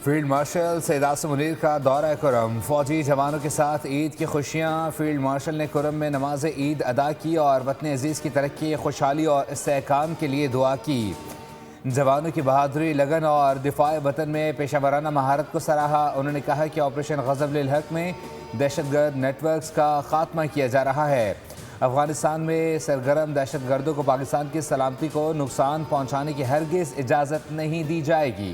Field marshal Syed Asim Munir का दौरा कुरम। फौजी जवानों के साथ ईद की खुशियाँ। फील्ड मार्शल ने कुरम में नमाज ईद अदा की और वतन अजीज़ की तरक्की, खुशहाली और इस्तेहकाम के लिए दुआ की। जवानों की बहादुरी, लगन और दिफाए वतन में पेशा वराना महारत को सराहा। उन्होंने कहा कि ऑपरेशन ग़ज़ब लिल हक़ में दहशतगर्द नेटवर्क्स का खात्मा किया जा रहा है। अफगानिस्तान में सरगर्म दहशत गर्दों को पाकिस्तान की सलामती को नुकसान पहुँचाने की हरगिज़ इजाज़त नहीं दी जाएगी।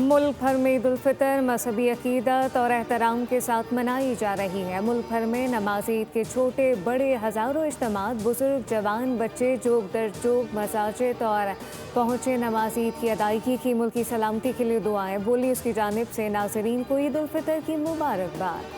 मुल्क भर में ईद उल फितर मजहबी अकीदत और एहतराम के साथ मनाई जा रही है। मुल्क भर में नमाज ईद के छोटे बड़े हज़ारों इज्तिमात, बुजुर्ग जवान बच्चे जोग दर जोग मसाजिद और पहुँचे नमाज ईद की अदायगी की। मुल्क की सलामती के लिए दुआएं बोली। उसकी जानिब से नाज़रीन को ईद उल फितर की मुबारकबाद।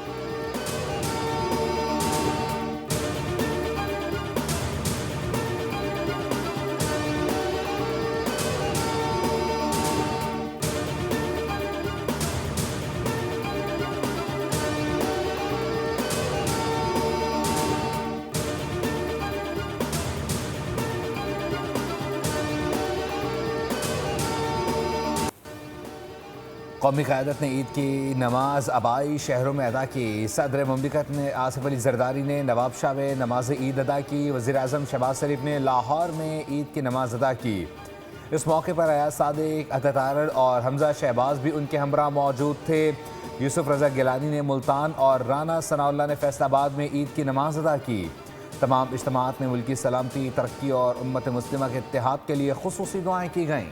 कौमी क़यादत ने ईद की नमाज आबाई शहरों में अदा की। सदर मुमलिकत ने आसिफ अली जरदारी ने नवाब शाह में नमाज ईद अदा की। वज़ीर आज़म शहबाज शरीफ ने लाहौर में ईद की नमाज अदा की। इस मौके पर अयाज सादिक, अतातारड़ और हमजा शहबाज भी उनके हमरा मौजूद थे। यूसुफ रज़ा गिलानी ने मुल्तान और राना सनाउल्लाह ने फैसलाबाद में ईद की नमाज अदा की। तमाम इज्तिमात में मुल्क की सलामती, तरक्की और उम्मत मुस्लिमा के इत्तेहाद के लिए खुसूसी दुआएँ की गईं।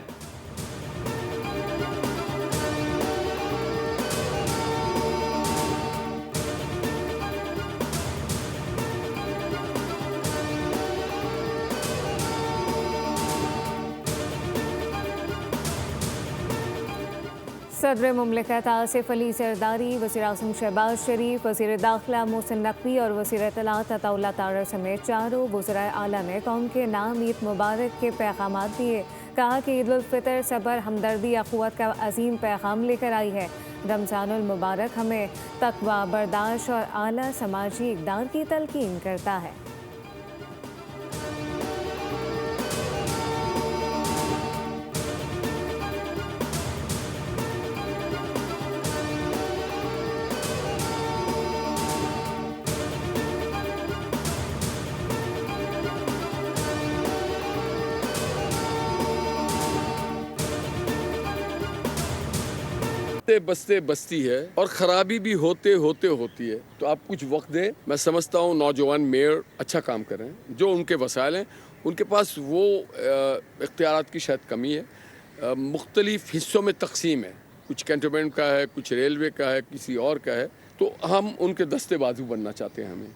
सदर मुमलिकत आसिफ अली जरदारी, वज़ीर आज़म शहबाज शरीफ, वज़ीर दाखिला मोहसिन नकवी और वज़ीर इत्तलात अताउल्लाह तारड़ समेत चारों वज़राए आला ने कौम के नाम ईद मुबारक के पैगाम दिए। कहा कि ईद उल फितर सब्र, हमदर्दी, अख़ुवत का अजीम पैगाम लेकर आई है। रमज़ानुल मुबारक हमें तक़वा, बर्दाश्त और आला समाजी इक़दार की तलकीन करता है। बसते बसती है और ख़राबी भी होते होते होती है, तो आप कुछ वक्त दें। मैं समझता हूँ नौजवान मेयर अच्छा काम कर रहे हैं। जो उनके वसाइल हैं उनके पास वो इख्तियारात की शायद कमी है। मुख्तलिफ हिस्सों में तकसीम है, कुछ कैंटोनमेंट का है, कुछ रेलवे का है, किसी और का है, तो हम उनके दस्ते बाजू बनना चाहते हैं। हमें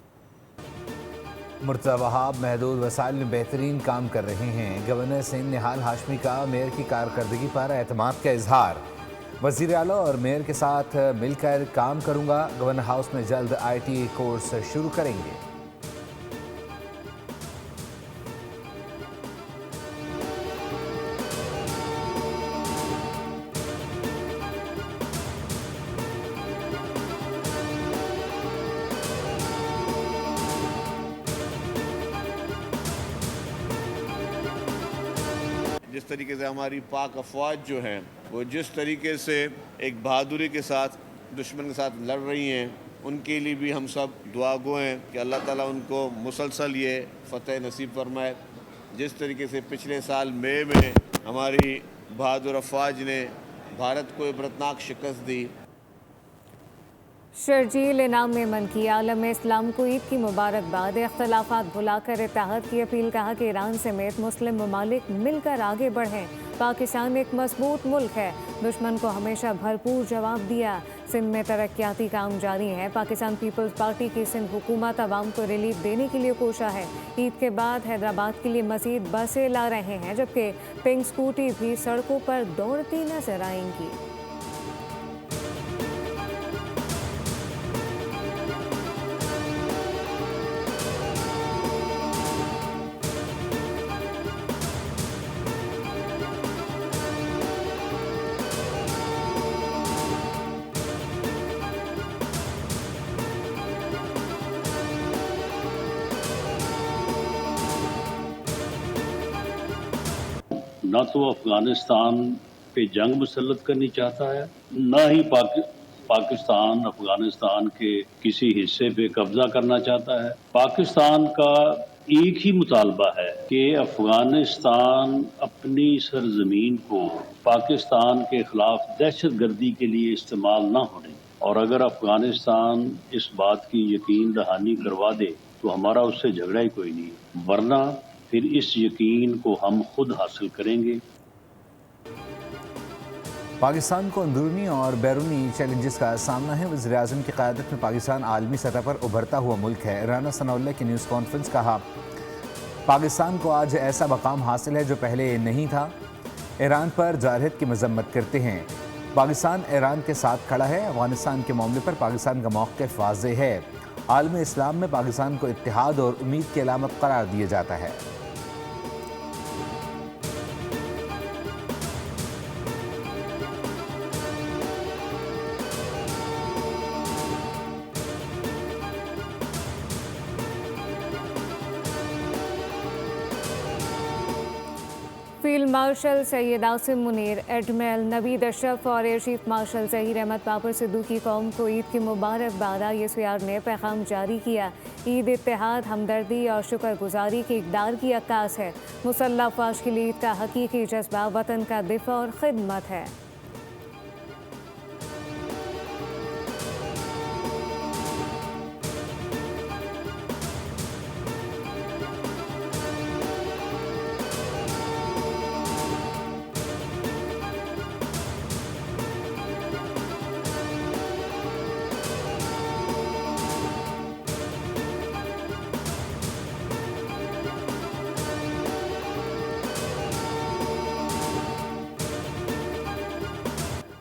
मुर्तज़ा वहाब महदूद वसाइल में बेहतरीन काम कर रहे हैं। गवर्नर सिंध निहाल हाशमी का मेयर की कारकर्दगी पर एतमाद का इजहार। वज़ीर आला और मेयर के साथ मिलकर काम करूंगा। गवर्नर हाउस में जल्द IT कोर्स शुरू करेंगे। जिस तरीके से हमारी पाक अफवाज जो हैं वो जिस तरीके से एक बहादुरी के साथ दुश्मन के साथ लड़ रही हैं, उनके लिए भी हम सब दुआ गो हैं कि अल्लाह ताला उनको मुसलसल ये फ़तह नसीब फरमाए। जिस तरीके से पिछले साल मई में हमारी बहादुर अफवाज ने भारत को इबरतनाक शिकस्त दी। शर्जील इनाम मेमन की आलम इस्लाम को ईद की मुबारकबाद। इख्तलाफात भुलाकर इत्तेहाद की अपील। कहा कि ईरान समेत मुस्लिम ममालिक मिलकर आगे बढ़ें। पाकिस्तान एक मजबूत मुल्क है, दुश्मन को हमेशा भरपूर जवाब दिया। सिंध में तरक्याती काम जारी है। पाकिस्तान पीपल्स पार्टी की सिंध हुकूमत आवाम को रिलीफ देने के लिए कोशा है। ईद के बाद हैदराबाद के लिए मजीद बसें ला रहे हैं, जबकि पिंक स्कूटी भी सड़कों पर दौड़ती नजर आएंगी। न तो अफगानिस्तान पे जंग मुसल्लत करनी चाहता है, न ही पाकिस्तान अफगानिस्तान के किसी हिस्से पे कब्जा करना चाहता है। पाकिस्तान का एक ही मुतालबा है कि अफगानिस्तान अपनी सरजमीन को पाकिस्तान के खिलाफ दहशतगर्दी के लिए इस्तेमाल न होने, और अगर अफगानिस्तान इस बात की यकीन दहानी करवा दे तो हमारा उससे झगड़ा ही कोई नहीं है, वरना फिर इस यकीन को हम खुद हासिल करेंगे। पाकिस्तान को अंदरूनी और बैरूनी चैलेंजेस का सामना है। वज़ीर-ए-आज़म की क़यादत में पाकिस्तान आलमी सतह पर उभरता हुआ मुल्क है। राना सनाउल्लाह की न्यूज़ कॉन्फ्रेंस कहा, पाकिस्तान को आज ऐसा मकाम हासिल है जो पहले नहीं था। ईरान पर जारहत की मजम्मत करते हैं। पाकिस्तान ईरान के साथ खड़ा है। अफगानिस्तान के मामले पर पाकिस्तान का मौक़िफ़ वाज़ेह है। आलम इस्लाम में पाकिस्तान को इत्तेहाद और उम्मीद की अलामत करार दिया जाता है। Field marshal Syed Asim Munir, admiral Naveed Ashraf और air chief marshal Zaheer Ahmed Babar Sidhu की कौम को ईद की मुबारकबाद। ISVR ने पैगाम जारी किया। ईद इत्तेहाद, हमदर्दी और शुक्रगुजारी की इक़दार की अक्कास है। मुसल्लह अफ़वाज के लिए ईद का हकीकी जज्बा वतन का दिफ़ा और ख़िदमत है।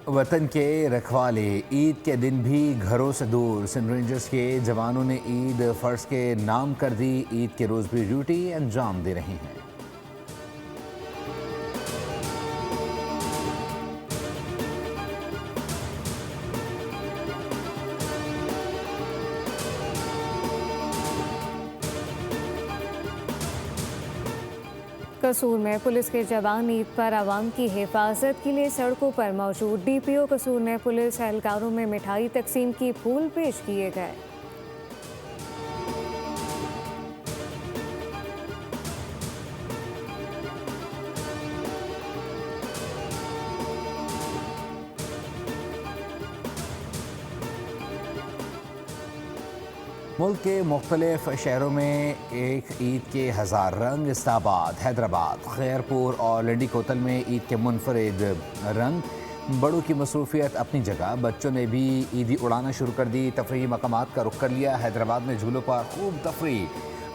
वतन के रखवाले, ईद के दिन भी घरों से दूर। सिंध रेंजर्स के जवानों ने ईद फ़र्ज के नाम कर दी। ईद के रोज़ भी ड्यूटी अंजाम दे रहे हैं। कसूर में पुलिस के जवान ईद पर आवाम की हिफाजत के लिए सड़कों पर मौजूद। DPO कसूर ने पुलिस एहलकारों में मिठाई तकसीम की, फूल पेश किए गए। मुल्क के मुख्तलिफ शहरों में एक ईद के हज़ार रंग। इस्लामाबाद, हैदराबाद, खैरपुर और लंडी कोतल में ईद के मुनफरिद रंग। बड़ों की मसरूफियत अपनी जगह, बच्चों ने भी ईदी उड़ाना शुरू कर दी। तफरीही मकामात का रुख कर लिया। हैदराबाद में झूलों पर खूब तफरी।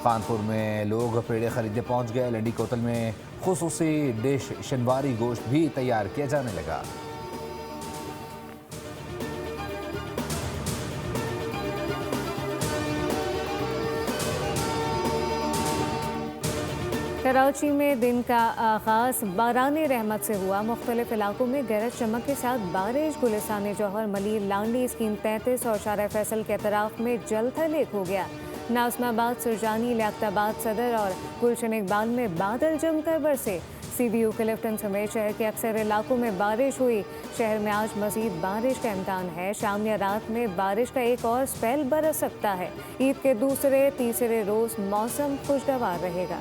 कानपुर में लोग पेड़े खरीदने पहुँच गए। लंडी कोतल में खुसूसी डिश शनवारी गोश्त भी तैयार किया जाने लगा। कराची में दिन का आगाज़ बारान रहमत से हुआ। मुख्तलिफ इलाकों में गरज चमक के साथ बारिश। गुलिस्तान जौहर, मलिर, लांडी, स्कीम 33 और शारा फैसल के अतराफ में जल थलेक हो गया। नाज़माबाद, सुरजानी, लियाकताबाद सदर और गुलशन इकबाल में बादल जमकर बरसे। CBU क्लिफ्टन समेत शहर के अक्सर इलाकों में बारिश हुई। शहर में आज मज़ीद बारिश का इम्कान है। शाम या रात में बारिश का एक और स्पेल बरस सकता है। ईद के दूसरे तीसरे रोज़ मौसम खुशगवार रहेगा।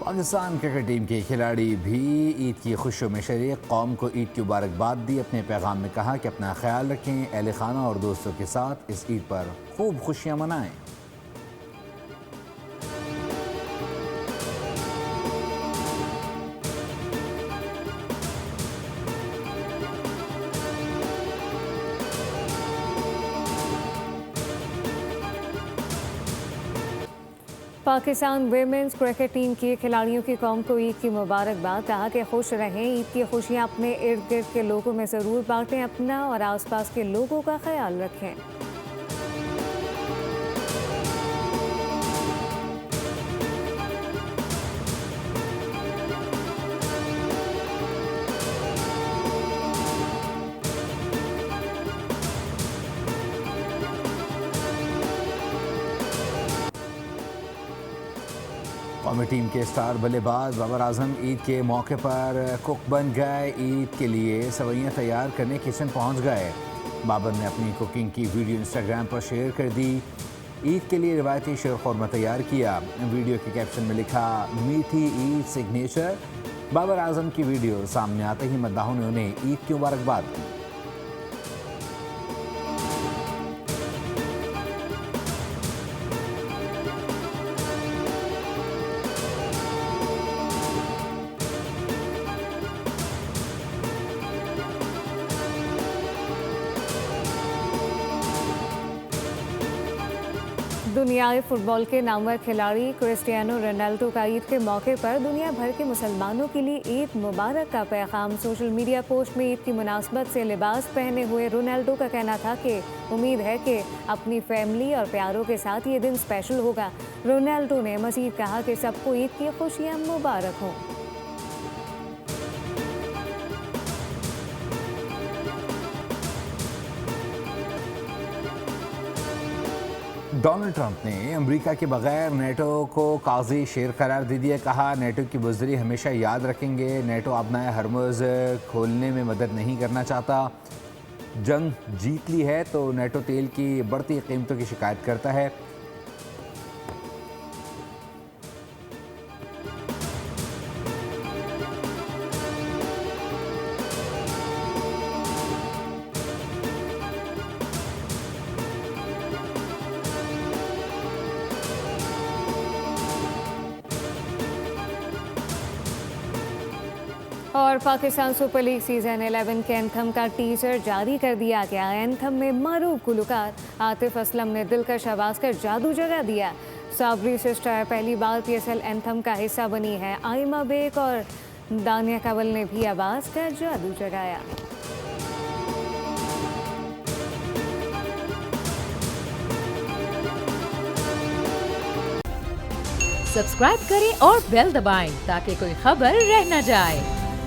पाकिस्तान क्रिकेट टीम के खिलाड़ी भी ईद की खुशियों में शरीक। कौम को ईद की मुबारकबाद दी। अपने पैगाम में कहा कि अपना ख्याल रखें, अहल खाना और दोस्तों के साथ इस ईद पर खूब खुशियाँ मनाएं। पाकिस्तान विमेंस क्रिकेट टीम की खिलाड़ियों की कौम को ईद की मुबारकबाद। कहा कि खुश रहें, ईद की खुशियाँ अपने इर्द गिर्द के लोगों में ज़रूर बांटें, अपना और आसपास के लोगों का ख्याल रखें। कौमी टीम के स्टार बल्लेबाज बाबर आजम ईद के मौके पर कुक बन गए। ईद के लिए सवैयाँ तैयार करने किचन पहुंच गए। बाबर ने अपनी कुकिंग की वीडियो इंस्टाग्राम पर शेयर कर दी। ईद के लिए रिवायती शीरखुरमा तैयार किया। वीडियो के कैप्शन में लिखा, मीठी ईद सिग्नेचर। बाबर आजम की वीडियो सामने आते ही मद्दाहों ने उन्हें ईद की मुबारकबाद दी। दुनियाई फुटबॉल के नामवर खिलाड़ी क्रिस्टियानो रोनाल्डो का ईद के मौके पर दुनिया भर के मुसलमानों के लिए ईद मुबारक का पैगाम। सोशल मीडिया पोस्ट में ईद की मुनासबत से लिबास पहने हुए रोनाल्डो का कहना था कि उम्मीद है कि अपनी फैमिली और प्यारों के साथ ये दिन स्पेशल होगा। रोनाल्डो ने मज़ीद कहा कि सबको ईद की खुशियाँ मुबारक हों। डोनाल्ड ट्रंप ने अमेरिका के बगैर नेटो को काजी शेर करार दे दिया। कहा, नेटो की बुज़दिली हमेशा याद रखेंगे। नेटो अपना हरमुज़ खोलने में मदद नहीं करना चाहता। जंग जीत ली है तो नेटो तेल की बढ़ती कीमतों की शिकायत करता है। और पाकिस्तान सुपर लीग सीज़न 11 के एंथम का टीजर जारी कर दिया गया। एंथम में मरूफ गुलकार आतिफ असलम ने दिलकश आवाज़ कर जादू जगा दिया। साबरी सिस्टर पहली बार PSL एंथम का हिस्सा बनी है। आइमा बेग और दानिया कावल ने भी आवाज़ कर जादू जगाया। सब्सक्राइब करें और बेल दबाएं ताकि कोई खबर रह न जाए।